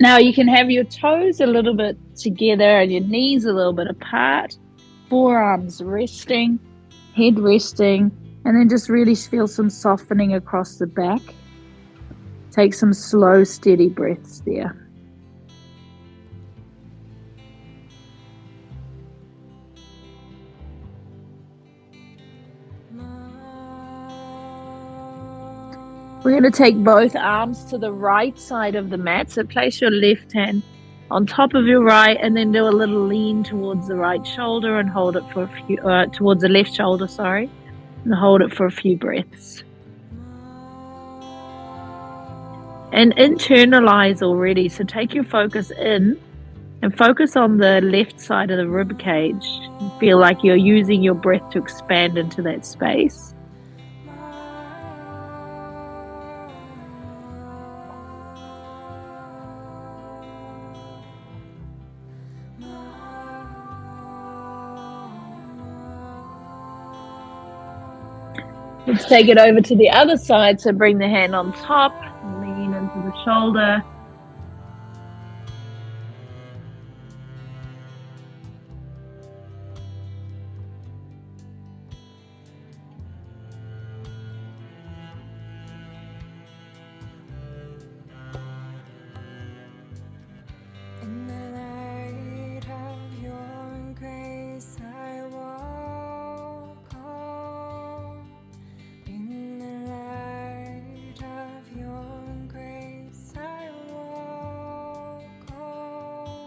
Now you can have your toes a little bit together and your knees a little bit apart, forearms resting, head resting, and then just really feel some softening across the back. Take some slow, steady breaths there. We're going to take both arms to the right side of the mat. So place your left hand on top of your right and then do a little lean towards the right shoulder and hold it for a few, towards the left shoulder, sorry, and hold it for a few breaths. And internalize already. So take your focus in and focus on the left side of the rib cage. Feel like you're using your breath to expand into that space. Let's take it over to the other side. So bring the hand on top, lean into the shoulder.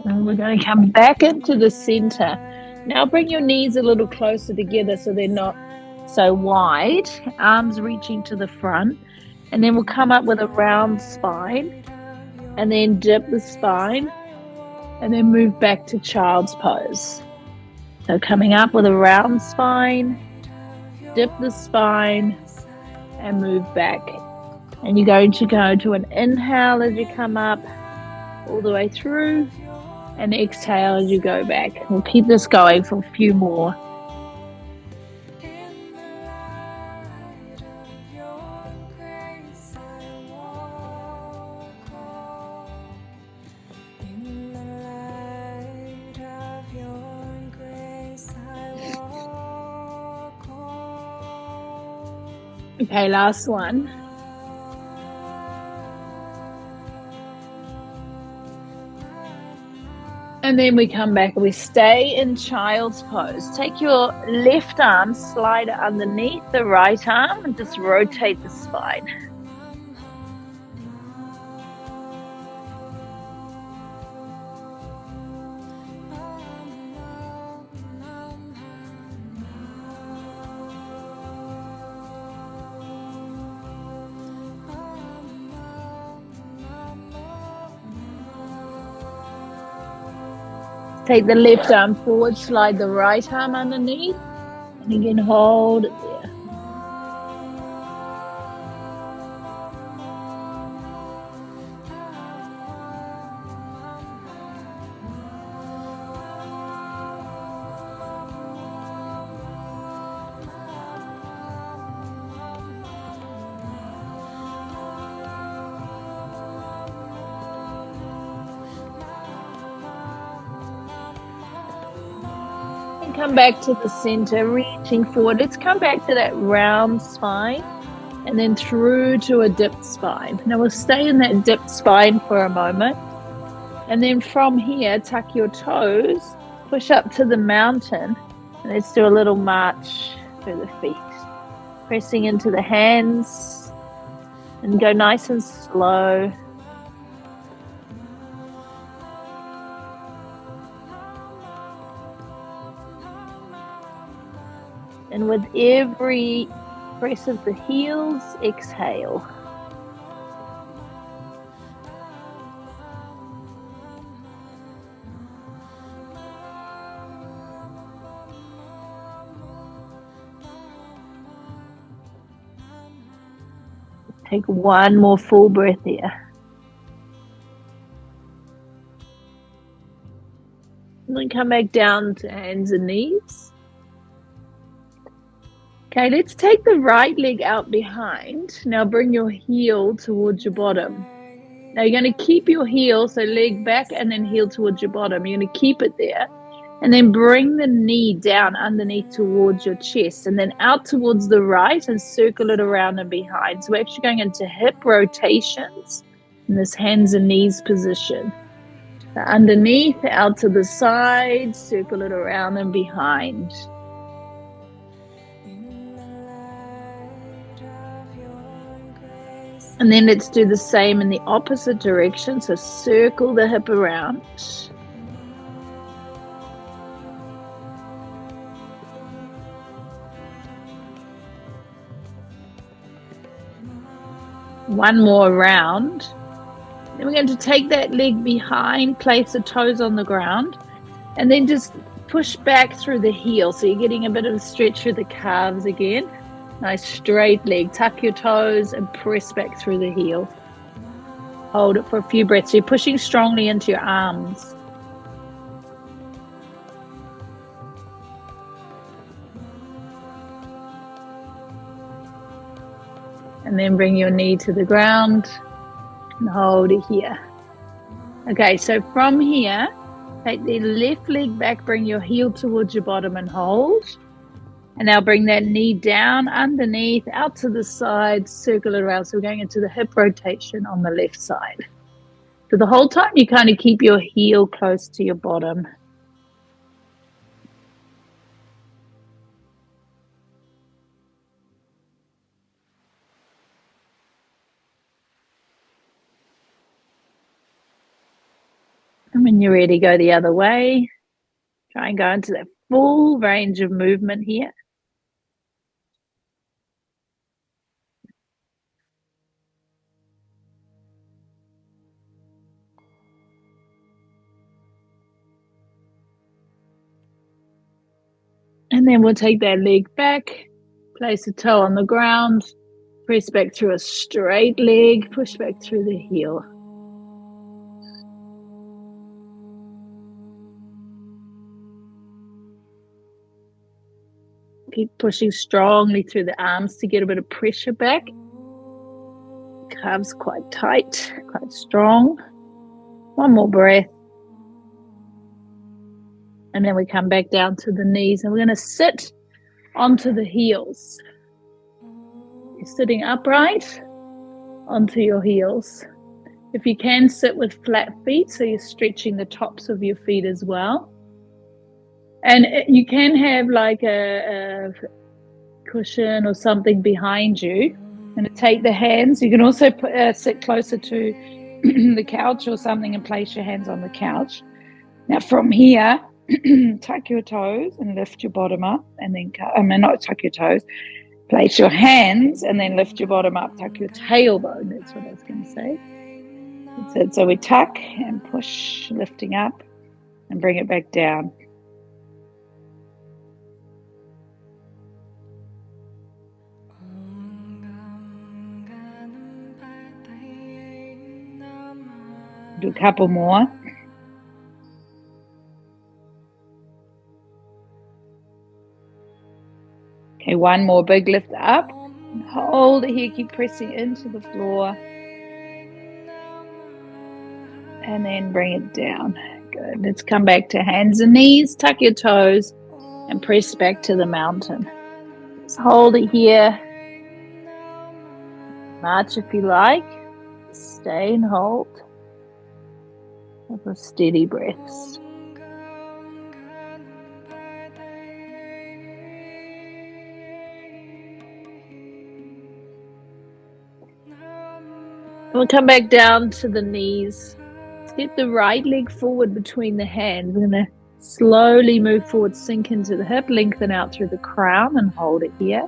And we're going to come back into the center. Now bring your knees a little closer together so they're not so wide. Arms reaching to the front. And then we'll come up with a round spine. And then dip the spine. And then move back to child's pose. So coming up with a round spine. Dip the spine. And move back. And you're going to go to an inhale as you come up all the way through. And exhale as you go back. We'll keep this going for a few more. Okay, last one. And then we come back and we stay in child's pose. Take your left arm, slide it underneath the right arm and just rotate the spine. Take the left arm forward, slide the right arm underneath, and again hold it there. Come back to the center, reaching forward. Let's come back to that round spine and then through to a dipped spine. Now we'll stay in that dipped spine for a moment. And then from here, tuck your toes, push up to the mountain. And let's do a little march through the feet. Pressing into the hands and go nice and slow. And with every press of the heels, exhale. Take one more full breath here. And then come back down to hands and knees. Okay, let's take the right leg out behind. Now bring your heel towards your bottom. Now you're going to keep your heel, so leg back and then heel towards your bottom. You're going to keep it there. And then bring the knee down underneath towards your chest and then out towards the right and circle it around and behind. So we're actually going into hip rotations in this hands and knees position. So underneath, out to the side, circle it around and behind. And then let's do the same in the opposite direction. So circle the hip around. One more round. Then we're going to take that leg behind, place the toes on the ground, and then just push back through the heel. So you're getting a bit of a stretch through the calves again. Nice straight leg. Tuck your toes and press back through the heel. Hold it for a few breaths. So you're pushing strongly into your arms. And then bring your knee to the ground and hold it here. Okay, so from here, take the left leg back, bring your heel towards your bottom and hold. And now bring that knee down underneath, out to the side, circle it around. So we're going into the hip rotation on the left side. So the whole time you kind of keep your heel close to your bottom. And when you're ready, go the other way. Try and go into that full range of movement here. And then we'll take that leg back, place the toe on the ground, press back through a straight leg, push back through the heel. Keep pushing strongly through the arms to get a bit of pressure back. Calves quite tight, quite strong. One more breath. And then we come back down to the knees and we're going to sit onto the heels. You're sitting upright onto your heels. If you can, sit with flat feet, so you're stretching the tops of your feet as well. And you can have like a cushion or something behind you. And take the hands. You can also sit closer to the couch or something and place your hands on the couch. Now from here, tuck your toes and lift your bottom up, and then not tuck your toes. Place your hands and then lift your bottom up. Tuck your tailbone. That's what I was going to say. That's it. So we tuck and push, lifting up, and bring it back down. Do a couple more. Okay, one more big lift up. And hold it here, keep pressing into the floor. And then bring it down. Good. Let's come back to hands and knees. Tuck your toes and press back to the mountain. Just hold it here. March if you like. Stay and hold. Have a steady breaths. We'll come back down to the knees. Step the right leg forward between the hands. We're going to slowly move forward, sink into the hip, lengthen out through the crown and hold it here.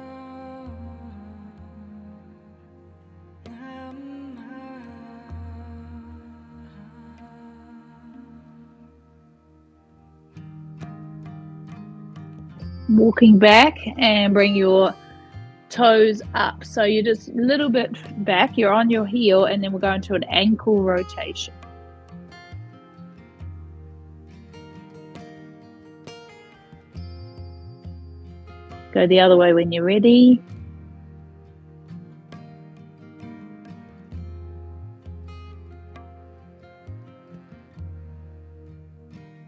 Walking back and bring your toes up. So you're just a little bit back, you're on your heel, and then we're going to an ankle rotation. Go the other way when you're ready.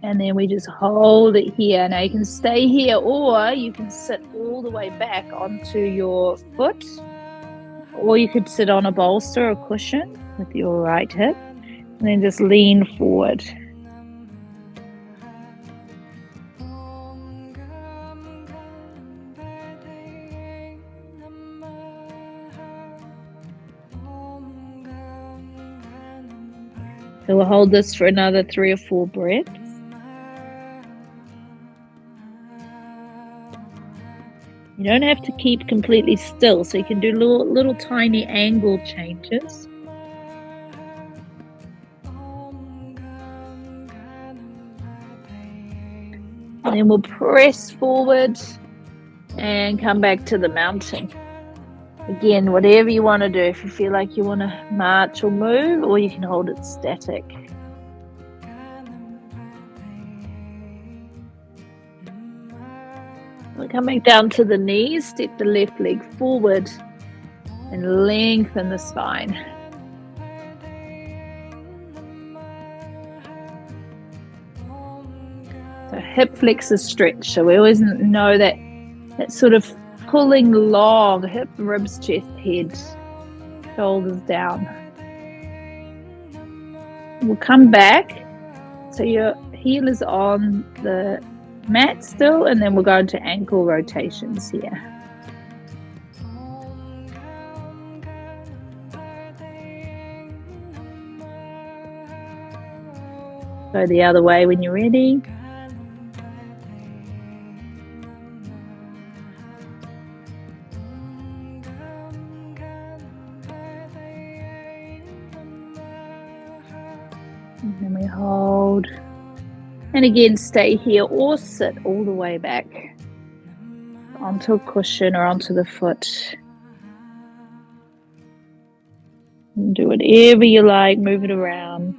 And then we just hold it here. Now you can stay here, or you can sit all the way back onto your foot, or you could sit on a bolster or cushion with your right hip, and then just lean forward. So we'll hold this for another 3 or 4 breaths. You don't have to keep completely still, so you can do little tiny angle changes. And then we'll press forward and come back to the mountain. Again, whatever you want to do. If you feel like you want to march or move, or you can hold it static. We'll come back down to the knees, step the left leg forward and lengthen the spine. So hip flexor stretch. So we always know that sort of pulling long, hip, ribs, chest, head, shoulders down. We'll come back. So your heel is on the mat still, and then we'll go into ankle rotations here. Go the other way when you're ready. And then we hold. And again, stay here or sit all the way back onto a cushion or onto the foot. And do whatever you like, move it around.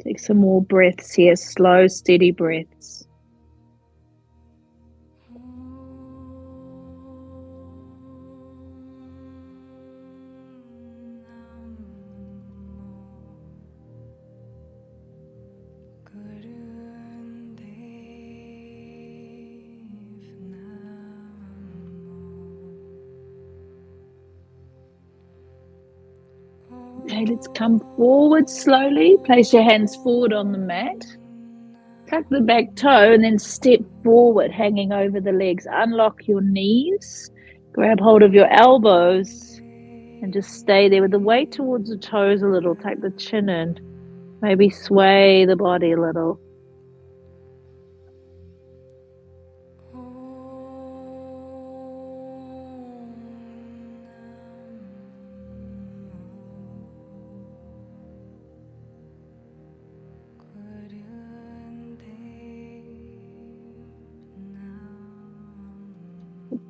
Take some more breaths here, slow, steady breaths. Okay, let's come forward slowly. Place your hands forward on the mat. Tuck the back toe and then step forward, hanging over the legs. Unlock your knees. Grab hold of your elbows and just stay there with the weight towards the toes a little. Take the chin in. Maybe sway the body a little.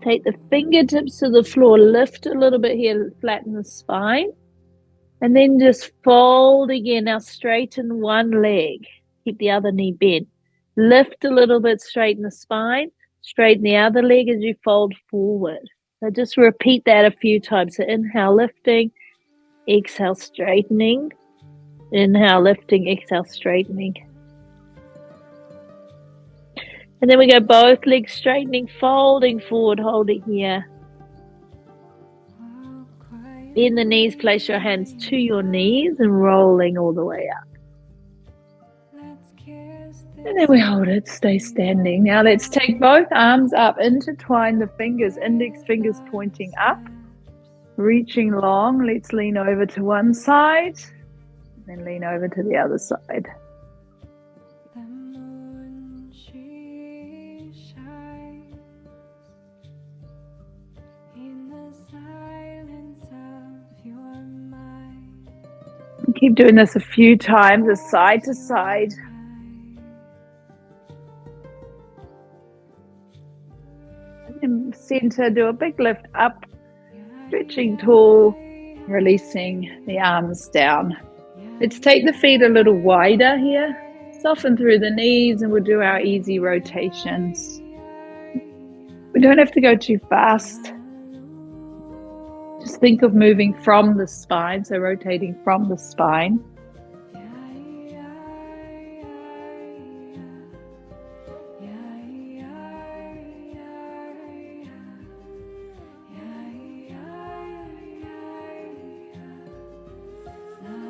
Take the fingertips to the floor, lift a little bit here, flatten the spine, and then just fold again. Now straighten one leg, keep the other knee bent. Lift a little bit, straighten the spine, straighten the other leg as you fold forward. So just repeat that a few times. So inhale, lifting, exhale, straightening. Inhale, lifting, exhale, straightening. And then we go both legs straightening, folding forward, hold it here. Bend the knees, place your hands to your knees and rolling all the way up. And then we hold it, stay standing. Now let's take both arms up, intertwine the fingers, index fingers pointing up, reaching long. Let's lean over to one side, then lean over to the other side. Keep doing this a few times, a side to side. In center, do a big lift up, stretching tall, releasing the arms down. Let's take the feet a little wider here, soften through the knees, and we'll do our easy rotations. We don't have to go too fast. Just think of moving from the spine, so rotating from the spine.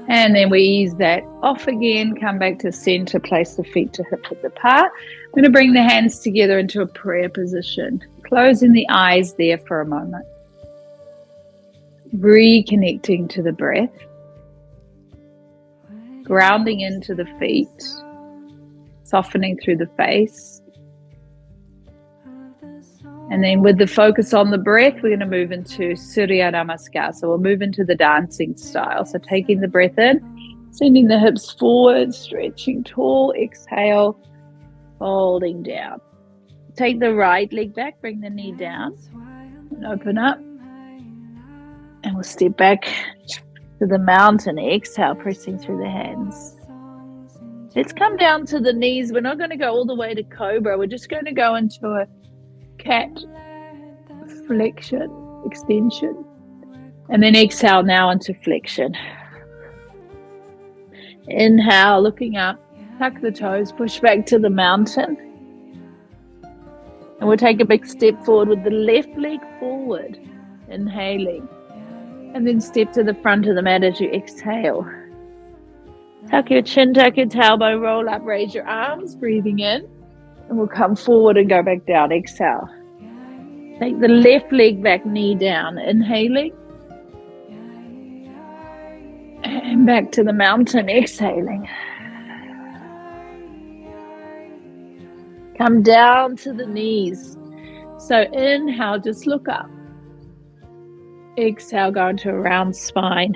And then we ease that off again, come back to center, place the feet to hip width apart. I'm going to bring the hands together into a prayer position, closing the eyes there for a moment. Reconnecting to the breath, grounding into the feet, softening through the face. And then with the focus on the breath, we're going to move into Surya Namaskar. So we'll move into the dancing style. So taking the breath in, sending the hips forward, stretching tall, exhale, folding down. Take the right leg back, bring the knee down, and open up. And we'll step back to the mountain, exhale, pressing through the hands. Let's come down to the knees. We're not going to go all the way to cobra. We're just going to go into a cat flexion, extension. And then exhale now into flexion. Inhale, looking up, tuck the toes, push back to the mountain. And we'll take a big step forward with the left leg forward, inhaling. And then step to the front of the mat as you exhale. Tuck your chin, tuck your tailbone, roll up, raise your arms, breathing in. And we'll come forward and go back down, exhale. Take the left leg back, knee down, inhaling. And back to the mountain, exhaling. Come down to the knees. So inhale, just look up. Exhale, go into a round spine.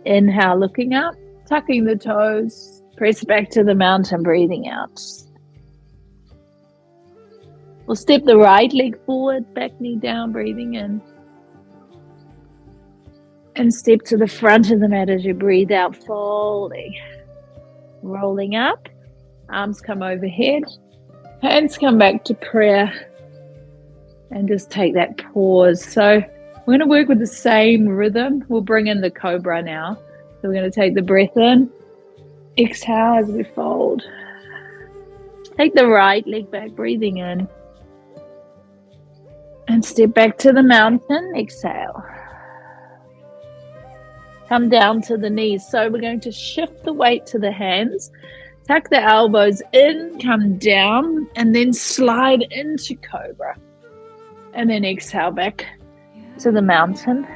Inhale, looking up, tucking the toes, press back to the mountain, breathing out. We'll step the right leg forward, back knee down, breathing in. And step to the front of the mat as you breathe out, folding. Rolling up, arms come overhead, hands come back to prayer. And just take that pause. So we're going to work with the same rhythm. We'll bring in the cobra now. So we're going to take the breath in. Exhale as we fold. Take the right leg back, breathing in. And step back to the mountain. Exhale. Come down to the knees. So we're going to shift the weight to the hands. Tuck the elbows in, come down, and then slide into cobra. And then exhale back to the mountain.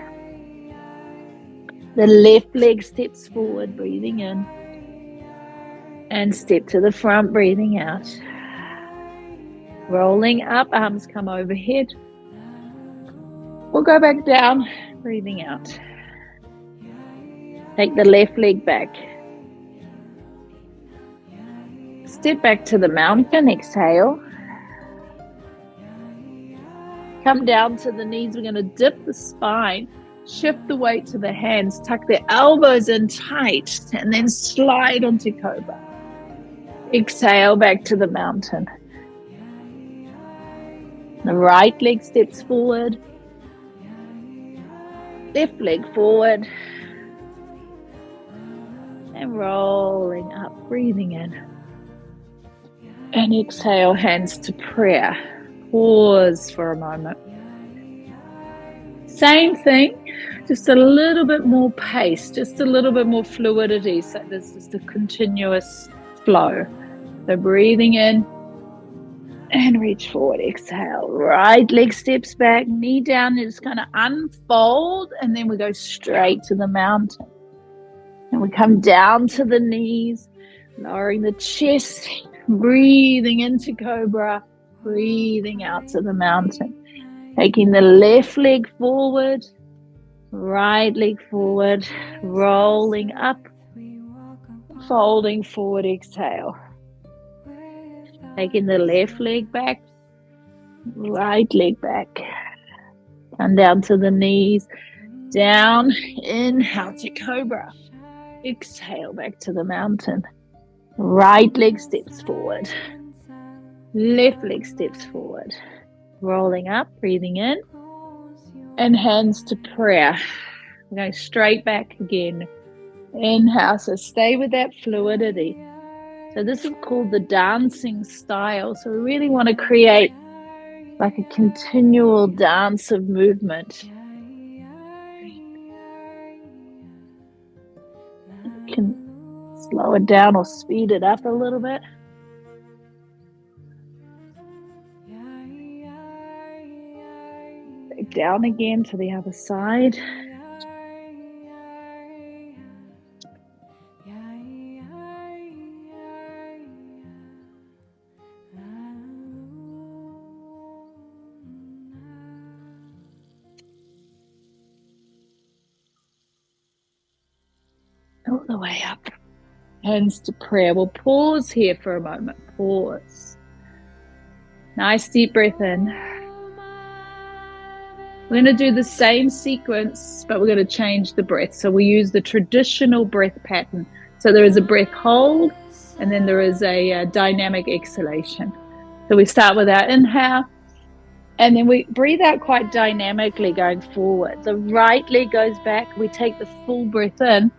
The left leg steps forward, breathing in. And step to the front, breathing out. Rolling up, arms come overhead. We'll go back down, breathing out. Take the left leg back. Step back to the mountain, exhale. Come down to the knees. We're going to dip the spine, shift the weight to the hands, tuck the elbows in tight, and then slide onto cobra. Exhale back to the mountain. The right leg steps forward, left leg forward, and rolling up, breathing in. And exhale, hands to prayer. Pause for a moment. Same thing, just a little bit more pace, just a little bit more fluidity. So there's just a continuous flow. So breathing in and reach forward, exhale. Right leg steps back, knee down, and it's going to unfold, and then we go straight to the mountain. And we come down to the knees, lowering the chest, breathing into cobra. Breathing out to the mountain. Taking the left leg forward, right leg forward, rolling up, folding forward, exhale. Taking the left leg back, right leg back. Come down to the knees, down, inhale to cobra. Exhale back to the mountain. Right leg steps forward. Left leg steps forward. Rolling up, breathing in. And hands to prayer. We're going straight back again. Inhale, so stay with that fluidity. So this is called the dancing style. So we really want to create like a continual dance of movement. You can slow it down or speed it up a little bit. Back down again to the other side. All the way up. Hands to prayer. We'll pause here for a moment. Pause. Nice deep breath in. We're going to do the same sequence, but we're going to change the breath. So we use the traditional breath pattern. So there is a breath hold, and then there is a dynamic exhalation. So we start with our inhale, and then we breathe out quite dynamically going forward. The right leg goes back. We take the full breath in,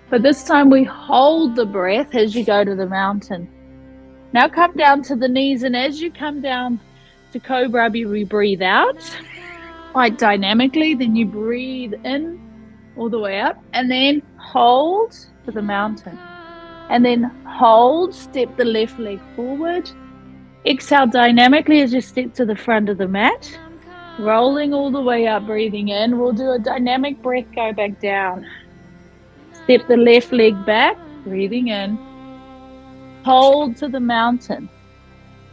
but this time we hold the breath as you go to the mountain. Now come down to the knees, and as you come down to Cobra, we breathe out quite dynamically. Then you breathe in all the way up, and then hold to the mountain. And then hold, step the left leg forward. Exhale dynamically as you step to the front of the mat. Rolling all the way up, breathing in. We'll do a dynamic breath, go back down. Step the left leg back, breathing in. Hold to the mountain.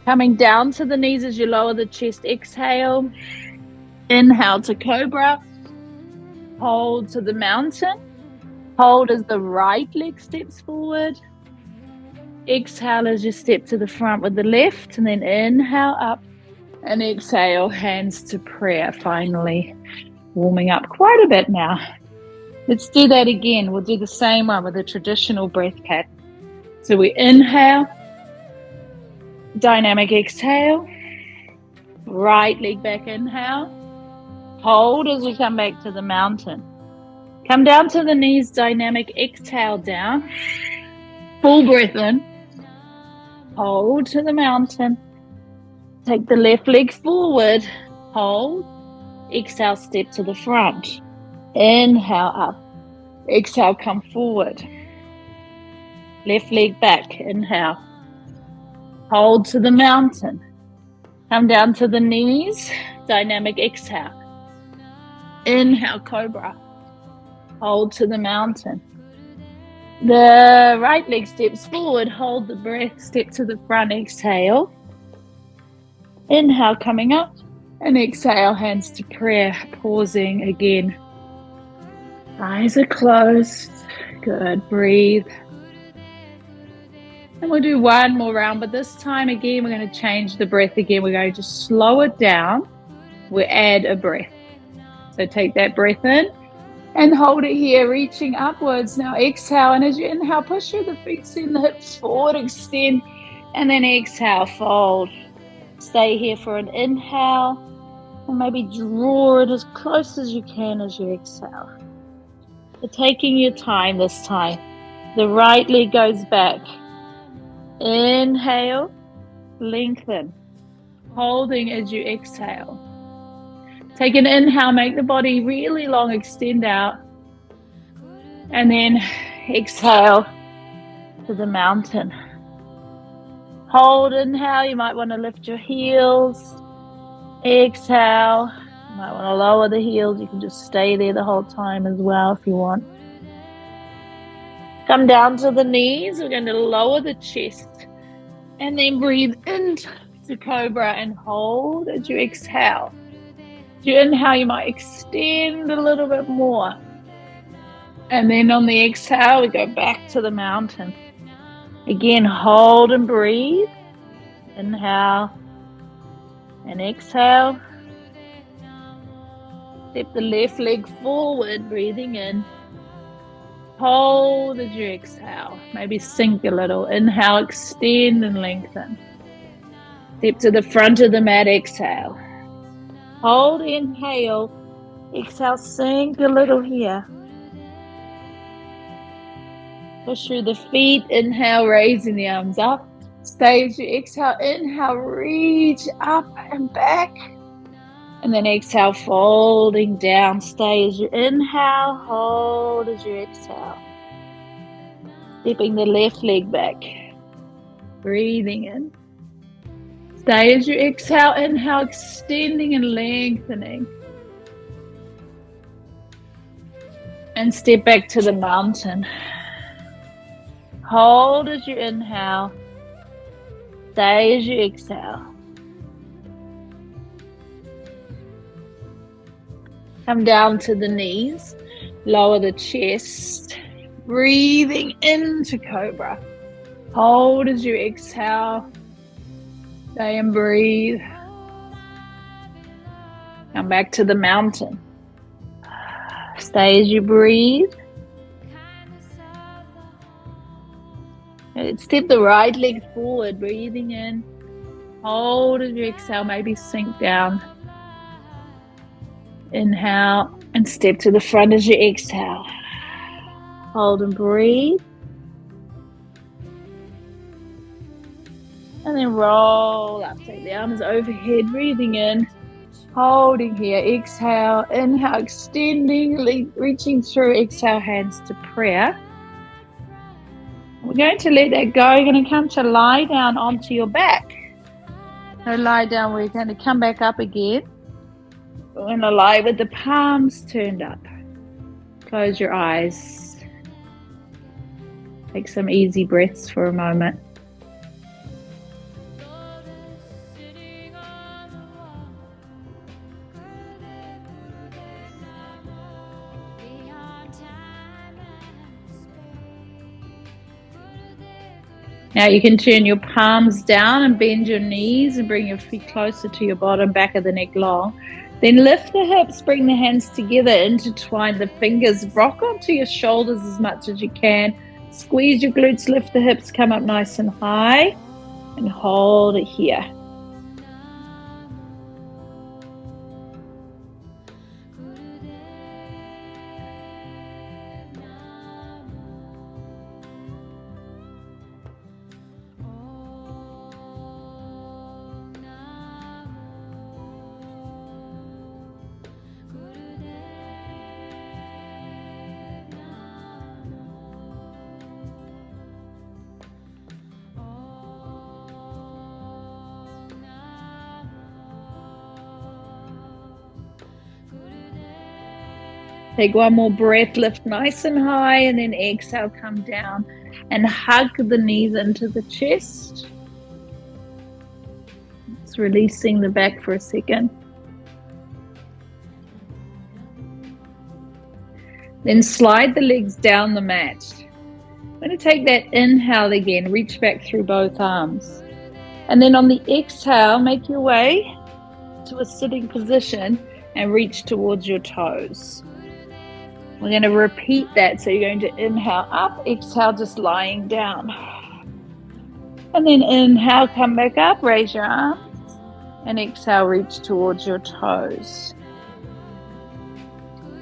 Coming down to the knees as you lower the chest. Exhale. Inhale to Cobra. Hold to the mountain. Hold as the right leg steps forward. Exhale as you step to the front with the left, and then inhale up and exhale, hands to prayer. Finally warming up quite a bit now. Let's do that again. We'll do the same one with a traditional breath pattern. So we inhale, dynamic exhale, right leg back, inhale, hold as we come back to the mountain. Come down to the knees, dynamic exhale down, full breath in, hold to the mountain, take the left leg forward, hold, exhale, step to the front, inhale up, exhale, come forward, left leg back, inhale, hold to the mountain, come down to the knees, dynamic exhale, inhale, Cobra, hold to the mountain. The right leg steps forward, hold the breath, step to the front, exhale. Inhale, coming up, and exhale, hands to prayer, pausing again. Eyes are closed. Good, breathe. And we'll do one more round, but this time again, we're going to change the breath again. We're going to just slow it down. We'll add a breath. So take that breath in. And hold it here, reaching upwards. Now exhale, and as you inhale, push through the feet, send the hips forward, extend, and then exhale, fold. Stay here for an inhale, and maybe draw it as close as you can as you exhale. You're taking your time this time. The right leg goes back. Inhale, lengthen, holding as you exhale. Take an inhale, make the body really long, extend out. And then exhale to the mountain. Hold, inhale, you might want to lift your heels. Exhale, you might want to lower the heels. You can just stay there the whole time as well if you want. Come down to the knees. We're going to lower the chest. And then breathe into Cobra and hold as you exhale. As you inhale, you might extend a little bit more. And then on the exhale, we go back to the mountain. Again, hold and breathe. Inhale and exhale. Step the left leg forward, breathing in. Hold as you exhale. Maybe sink a little. Inhale, extend and lengthen. Step to the front of the mat, exhale. Hold, inhale. Exhale, sink a little here. Push through the feet, inhale, raising the arms up. Stay as you exhale, inhale, reach up and back. And then exhale, folding down. Stay as you inhale, hold as you exhale. Stepping the left leg back. Breathing in. Stay as you exhale, inhale, extending and lengthening. And step back to the mountain. Hold as you inhale. Stay as you exhale. Come down to the knees. Lower the chest. Breathing into cobra. Hold as you exhale. Stay and breathe. Come back to the mountain. Stay as you breathe. Step the right leg forward, breathing in. Hold as you exhale, maybe sink down. Inhale and step to the front as you exhale. Hold and breathe. And then roll up. Take the arms overhead, breathing in. Holding here. Exhale. Inhale, extending, reaching through. Exhale, hands to prayer. We're going to let that go. You're going to come to lie down onto your back. So lie down. We're going to come back up again. We're going to lie with the palms turned up. Close your eyes. Take some easy breaths for a moment. Now you can turn your palms down and bend your knees and bring your feet closer to your bottom, back of the neck long. Then lift the hips, bring the hands together, intertwine the fingers, rock onto your shoulders as much as you can. Squeeze your glutes, lift the hips, come up nice and high, and hold it here. Take one more breath, lift nice and high, and then exhale, come down and hug the knees into the chest. Just releasing the back for a second. Then slide the legs down the mat. I'm going to take that inhale again, reach back through both arms. And then on the exhale, make your way to a sitting position and reach towards your toes. We're going to repeat that. So you're going to inhale up, exhale, just lying down. And then inhale, come back up, raise your arms. And exhale, reach towards your toes.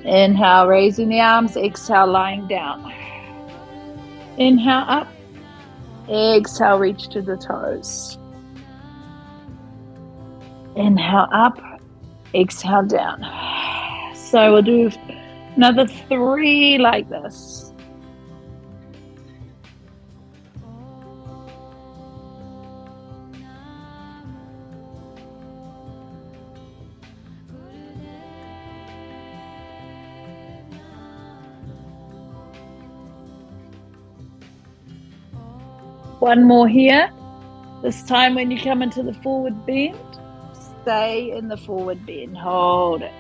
Inhale, raising the arms, exhale, lying down. Inhale up, exhale, reach to the toes. Inhale up, exhale down. So we'll do another 3 like this. One more here. This time when you come into the forward bend, stay in the forward bend. Hold it.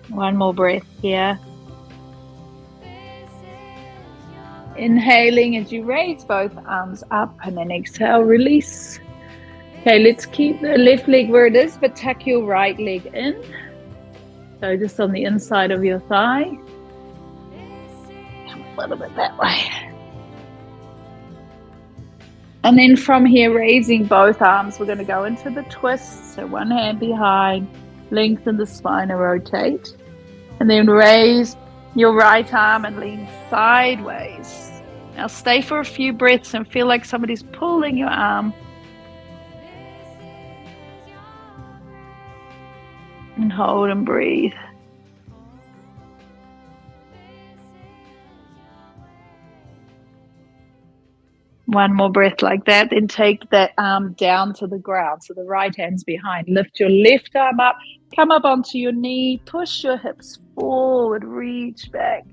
One more breath here. Inhaling as you raise both arms up, and then exhale, release. Okay, let's keep the left leg where it is, but tuck your right leg in. So just on the inside of your thigh. Come a little bit that way. And then from here, raising both arms, we're going to go into the twist. So one hand behind, lengthen the spine and rotate. And then raise your right arm and lean sideways. Now stay for a few breaths and feel like somebody's pulling your arm. And hold and breathe. One more breath like that, then take that arm down to the ground. So the right hand's behind. Lift your left arm up, come up onto your knee, push your hips forward, reach back.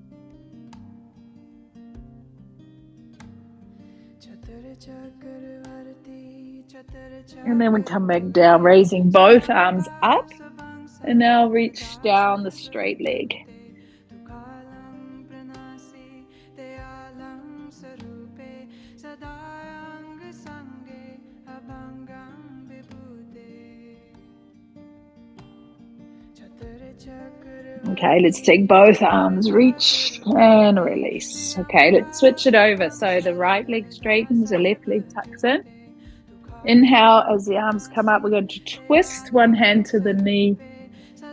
And then we come back down, raising both arms up. And now reach down the straight leg. Okay, let's take both arms, reach and release. Okay, let's switch it over. So the right leg straightens, the left leg tucks in. Inhale, as the arms come up, we're going to twist one hand to the knee,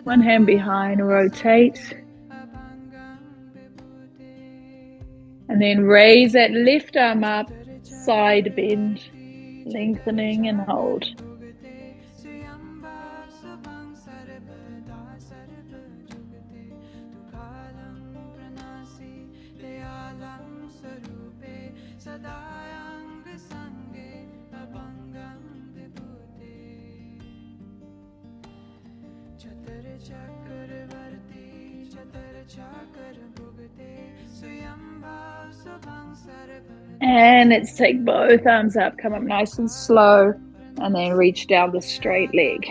one hand behind, rotate. And then raise that left arm up, side bend, lengthening and hold. And let's take both arms up, come up nice and slow, and then reach down the straight leg.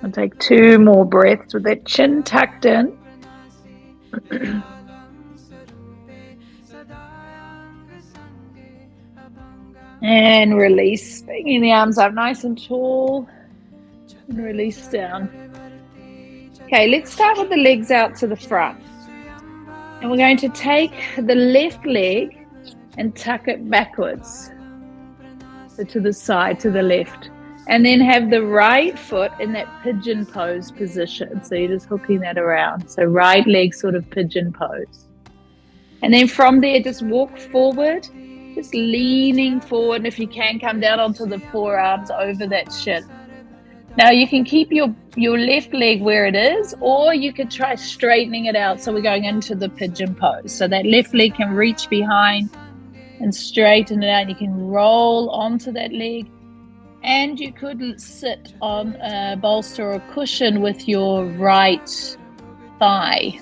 I'll take 2 more breaths with that chin tucked in. And release, bringing the arms up nice and tall. And release down. Okay, let's start with the legs out to the front. And we're going to take the left leg and tuck it backwards. So to the side, to the left. And then have the right foot in that pigeon pose position. So you're just hooking that around. So right leg sort of pigeon pose. And then from there, just walk forward, just leaning forward. And if you can, come down onto the forearms over that shin. Now you can keep your left leg where it is, or you could try straightening it out. So we're going into the pigeon pose. So that left leg can reach behind and straighten it out. You can roll onto that leg. And you could sit on a bolster or cushion with your right thigh,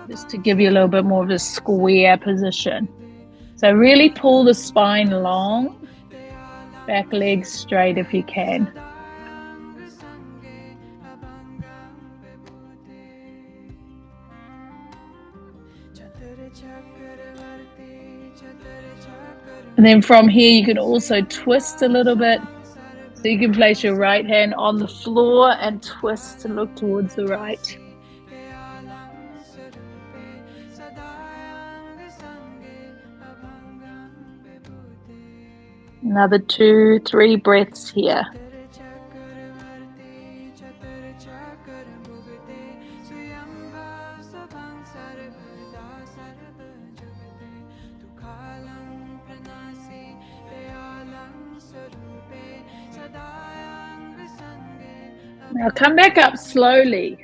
just to give you a little bit more of a square position. So really pull the spine long, back leg straight if you can. And then from here, you can also twist a little bit. So you can place your right hand on the floor and twist and look towards the right. Another 2, 3 breaths here. Now come back up slowly.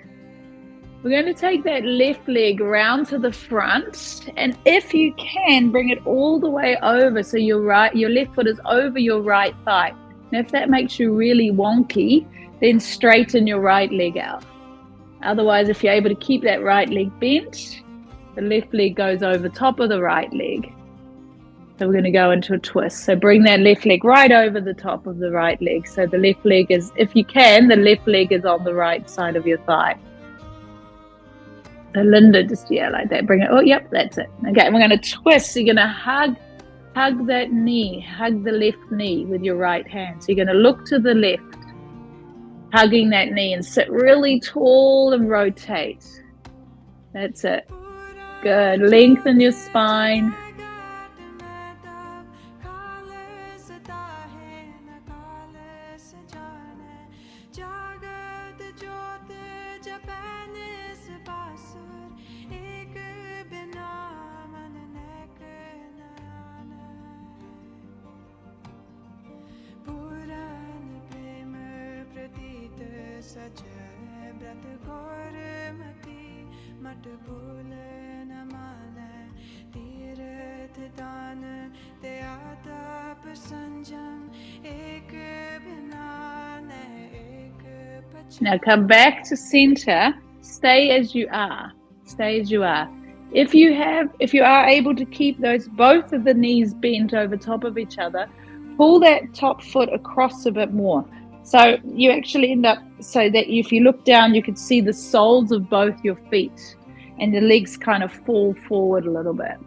We're going to take that left leg round to the front, and if you can, bring it all the way over so your left foot is over your right thigh. Now if that makes you really wonky, then straighten your right leg out. Otherwise, if you're able to keep that right leg bent, The left leg goes over top of the right leg. So we're going to go into a twist. So bring that left leg right over the top of the right leg. So the left leg is, if you can, the left leg is on the right side of your thigh. So Linda, just, yeah, like that. Bring it. Oh, yep, that's it. Okay, and we're going to twist. So you're going to hug that knee, hug the left knee with your right hand. So you're going to look to the left, hugging that knee, and sit really tall and rotate. That's it. Good. Lengthen your spine. Now come back to center. Stay as you are. Stay as you are. If you are able to keep both of the knees bent over top of each other, pull that top foot across a bit more. So you actually end up so that if you look down, you can see the soles of both your feet and the legs kind of fall forward a little bit.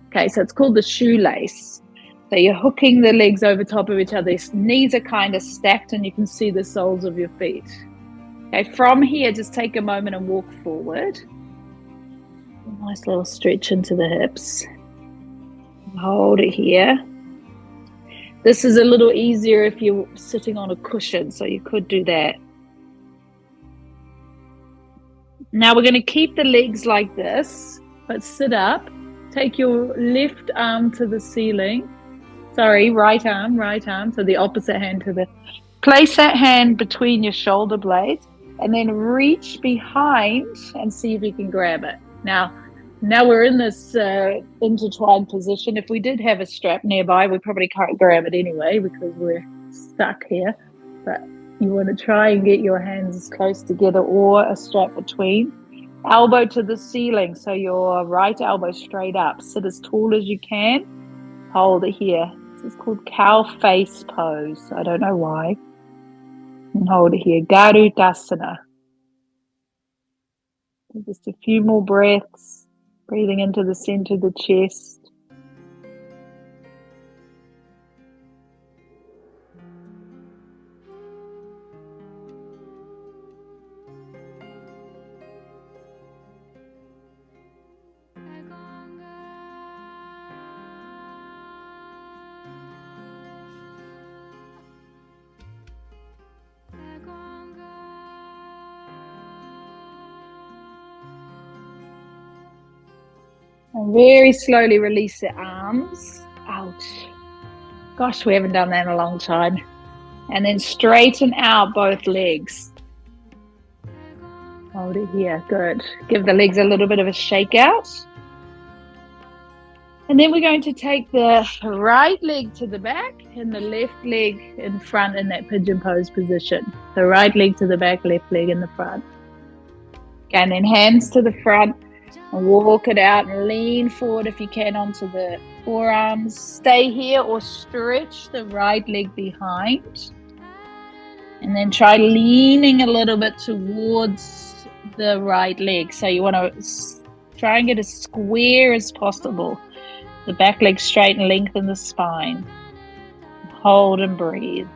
Okay, so it's called the shoelace. So you're hooking the legs over top of each other. Your knees are kind of stacked and you can see the soles of your feet. Okay, from here, just take a moment and walk forward. A nice little stretch into the hips. Hold it here. This is a little easier if you're sitting on a cushion, so you could do that. Now we're going to keep the legs like this, but sit up. Take your left arm to the ceiling. Sorry, right arm, so the opposite hand to the... Place that hand between your shoulder blades and then reach behind and see if you can grab it. Now we're in this intertwined position. If we did have a strap nearby, we probably can't grab it anyway because we're stuck here. But you want to try and get your hands as close together or a strap between. Elbow to the ceiling, so your right elbow straight up. Sit as tall as you can. Hold it here. This is called cow face pose. I don't know why. And hold it here. Garudasana. Just a few more breaths. Breathing into the center of the chest. And very slowly release the arms. Ouch. Gosh, we haven't done that in a long time. And then straighten out both legs. Hold it here. Good. Give the legs a little bit of a shake out. And then we're going to take the right leg to the back and the left leg in front in that pigeon pose position. The right leg to the back, left leg in the front. Okay, and then hands to the front. And walk it out and lean forward if you can onto the forearms. Stay here or stretch the right leg behind. And then try leaning a little bit towards the right leg. So you want to try and get as square as possible. The back leg straight and lengthen the spine. Hold and breathe.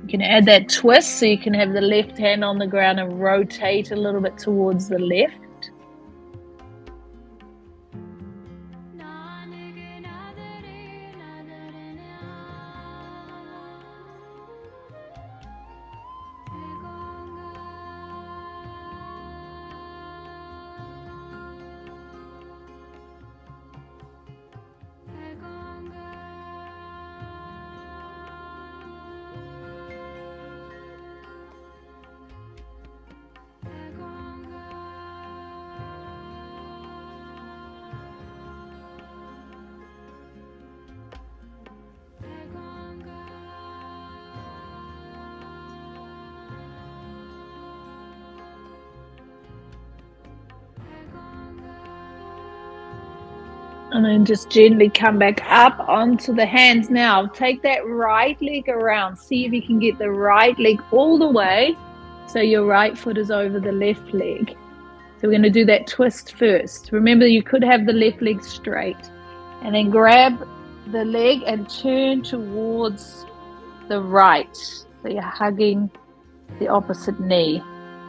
You can add that twist so you can have the left hand on the ground and rotate a little bit towards the left. And then just gently come back up onto the hands. Now, take that right leg around. See if you can get the right leg all the way so your right foot is over the left leg. So we're going to do that twist first. Remember, you could have the left leg straight. And then grab the leg and turn towards the right. So you're hugging the opposite knee.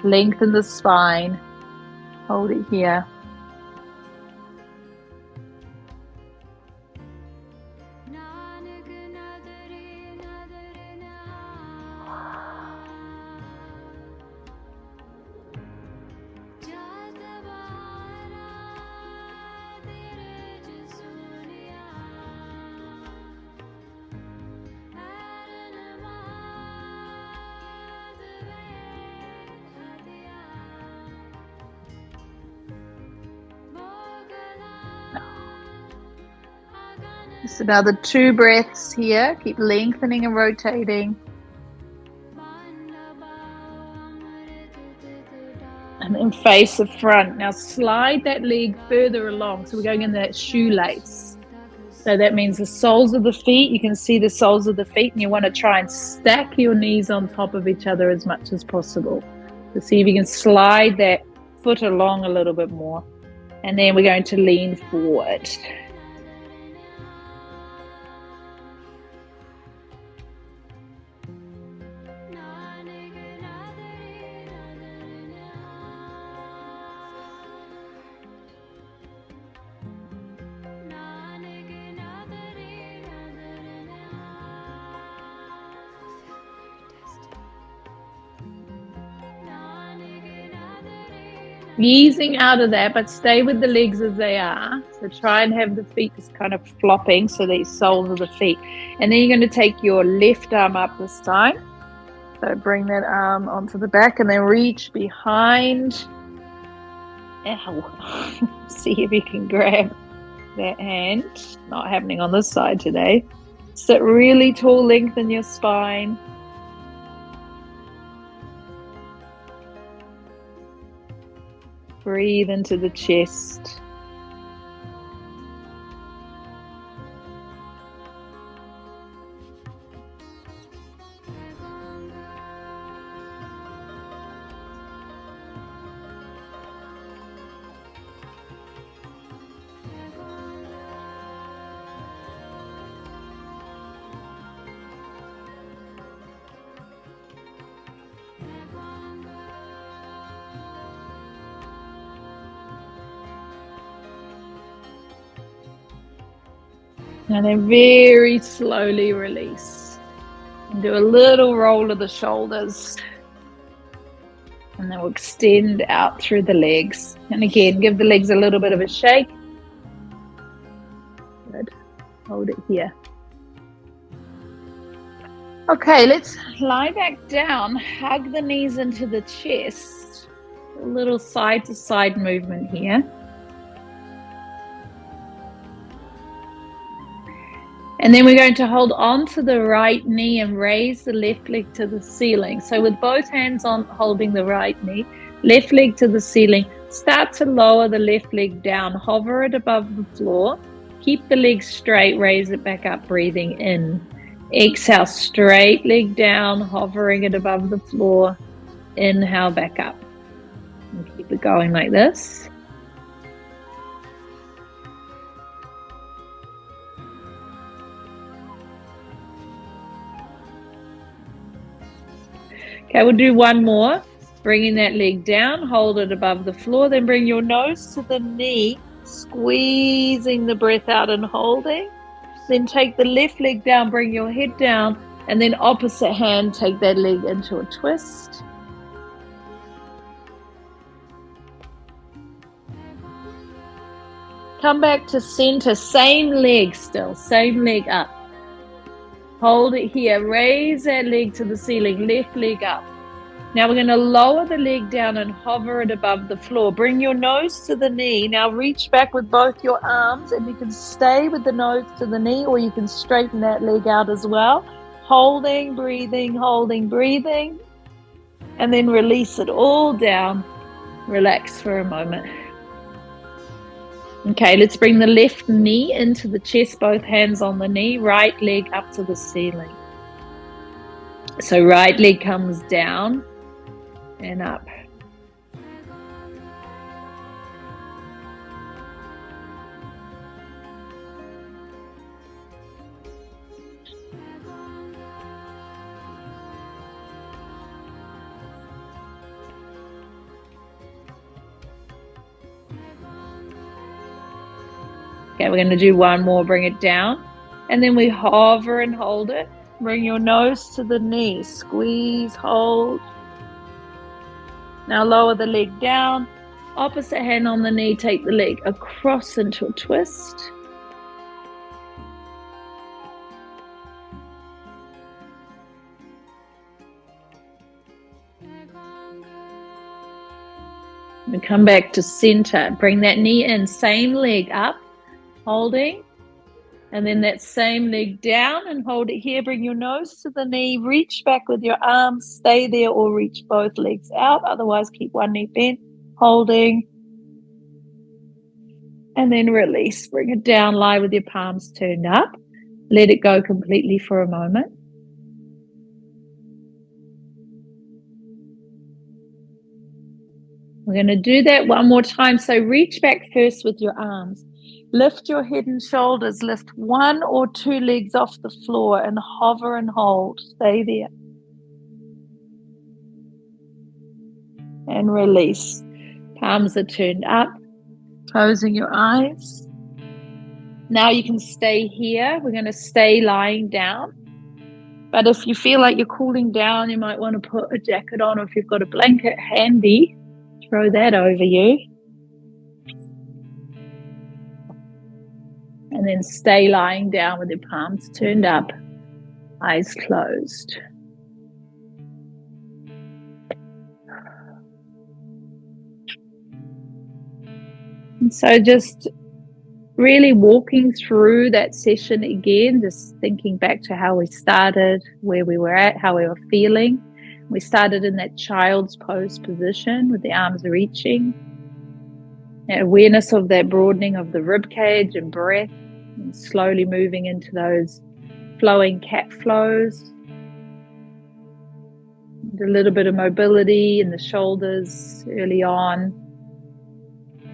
Lengthen the spine. Hold it here. Just another 2 breaths here. Keep lengthening and rotating. And then face the front. Now slide that leg further along. So we're going in that shoelace. So that means the soles of the feet. You can see the soles of the feet, and you want to try and stack your knees on top of each other as much as possible. So see if you can slide that foot along a little bit more. And then we're going to lean forward. Easing out of that, but stay with the legs as they are. So try and have the feet just kind of flopping, so these soles of the feet. And then you're going to take your left arm up this time. So bring that arm onto the back and then reach behind. Ow. See if you can grab that hand. Not happening on this side today. Sit really tall, lengthen your spine. Breathe into the chest. And then very slowly release. And do a little roll of the shoulders. And then we'll extend out through the legs. And again, give the legs a little bit of a shake. Good. Hold it here. Okay, let's lie back down. Hug the knees into the chest. A little side to side movement here. And then we're going to hold on to the right knee and raise the left leg to the ceiling. So with both hands on holding the right knee, left leg to the ceiling, start to lower the left leg down, hover it above the floor, keep the leg straight, raise it back up, breathing in. Exhale, straight leg down, hovering it above the floor, inhale back up. And keep it going like this. Okay, we'll do one more. Bringing that leg down, hold it above the floor, then bring your nose to the knee, squeezing the breath out and holding. Then take the left leg down, bring your head down, and then opposite hand, take that leg into a twist. Come back to center, same leg still, same leg up. Hold it here, raise that leg to the ceiling, left leg up. Now we're going to lower the leg down and hover it above the floor. Bring your nose to the knee. Now reach back with both your arms, and you can stay with the nose to the knee, or you can straighten that leg out as well. Holding, breathing, and then release it all down. Relax for a moment. Okay, let's bring the left knee into the chest, both hands on the knee, right leg up to the ceiling. So right leg comes down and up. Okay, we're going to do one more, bring it down. And then we hover and hold it. Bring your nose to the knee, squeeze, hold. Now lower the leg down. Opposite hand on the knee, take the leg across into a twist. We come back to center. Bring that knee in, same leg up, holding. And then that same leg down and hold it here. Bring your nose to the knee. Reach back with your arms. Stay there or reach both legs out. Otherwise, keep one knee bent, holding. And then release. Bring it down. Lie with your palms turned up. Let it go completely for a moment. We're going to do that one more time. So reach back first with your arms. Lift your head and shoulders. Lift one or two legs off the floor and hover and hold. Stay there. And release. Palms are turned up. Closing your eyes. Now you can stay here. We're going to stay lying down. But if you feel like you're cooling down, you might want to put a jacket on, or if you've got a blanket handy, throw that over you. And then stay lying down with your palms turned up, eyes closed. And so just really walking through that session again, just thinking back to how we started, where we were at, how we were feeling. We started in that child's pose position with the arms reaching. Awareness of that broadening of the rib cage and breath, and slowly moving into those flowing cat flows. And a little bit of mobility in the shoulders early on.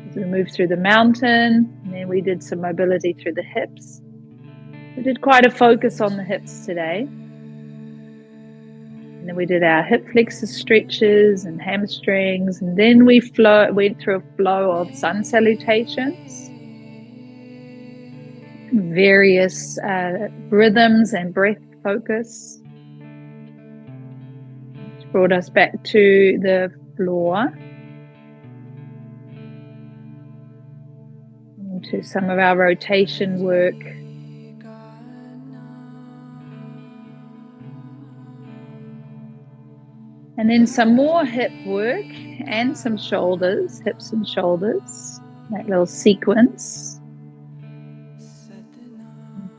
As we moved through the mountain, and then we did some mobility through the hips. We did quite a focus on the hips today. And then we did our hip flexor stretches and hamstrings, and then we went through a flow of sun salutations, various rhythms and breath focus, which brought us back to the floor, into some of our rotation work. And then some more hip work and some shoulders, hips and shoulders, that little sequence.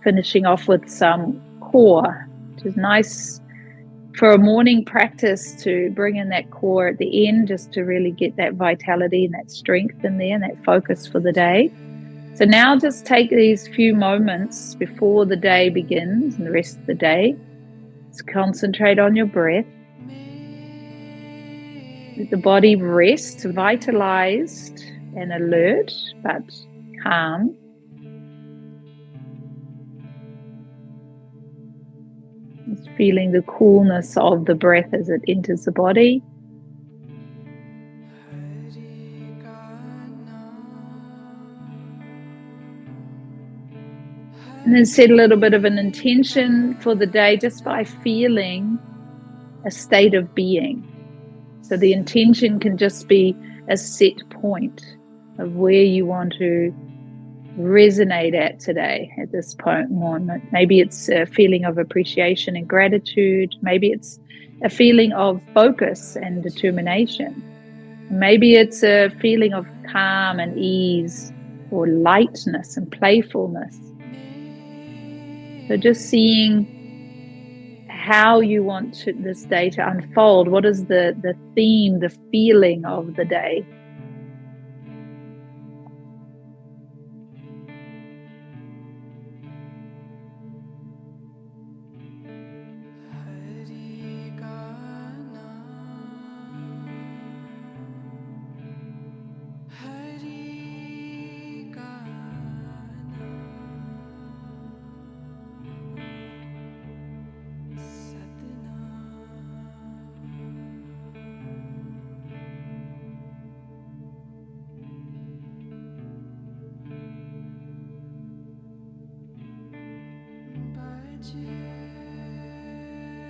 Finishing off with some core, which is nice for a morning practice to bring in that core at the end, just to really get that vitality and that strength in there and that focus for the day. So now just take these few moments before the day begins and the rest of the day. Just concentrate on your breath. Let the body rest, vitalized and alert, but calm. Just feeling the coolness of the breath as it enters the body. And then set a little bit of an intention for the day just by feeling a state of being. So the intention can just be a set point of where you want to resonate at today, at this moment. Maybe it's a feeling of appreciation and gratitude. Maybe it's a feeling of focus and determination. Maybe it's a feeling of calm and ease, or lightness and playfulness. So just seeing how you want this day to unfold. What is the theme, the feeling of the day?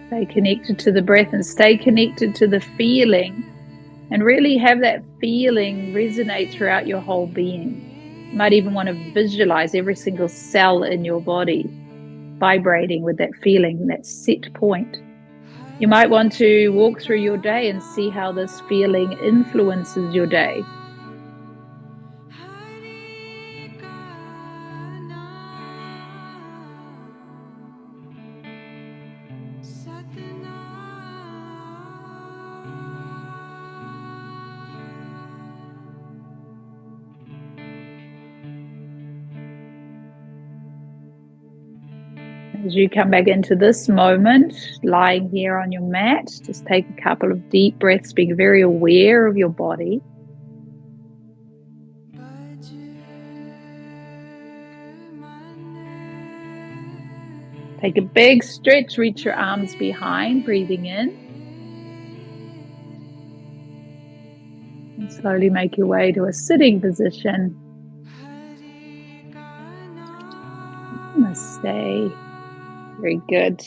Stay connected to the breath and stay connected to the feeling, and really have that feeling resonate throughout your whole being. You might even want to visualize every single cell in your body vibrating with that feeling, that set point. You might want to walk through your day and see how this feeling influences your day. As you come back into this moment, lying here on your mat, just take a couple of deep breaths, being very aware of your body. Take a big stretch, reach your arms behind, breathing in. And slowly make your way to a sitting position. Namaste. Very good.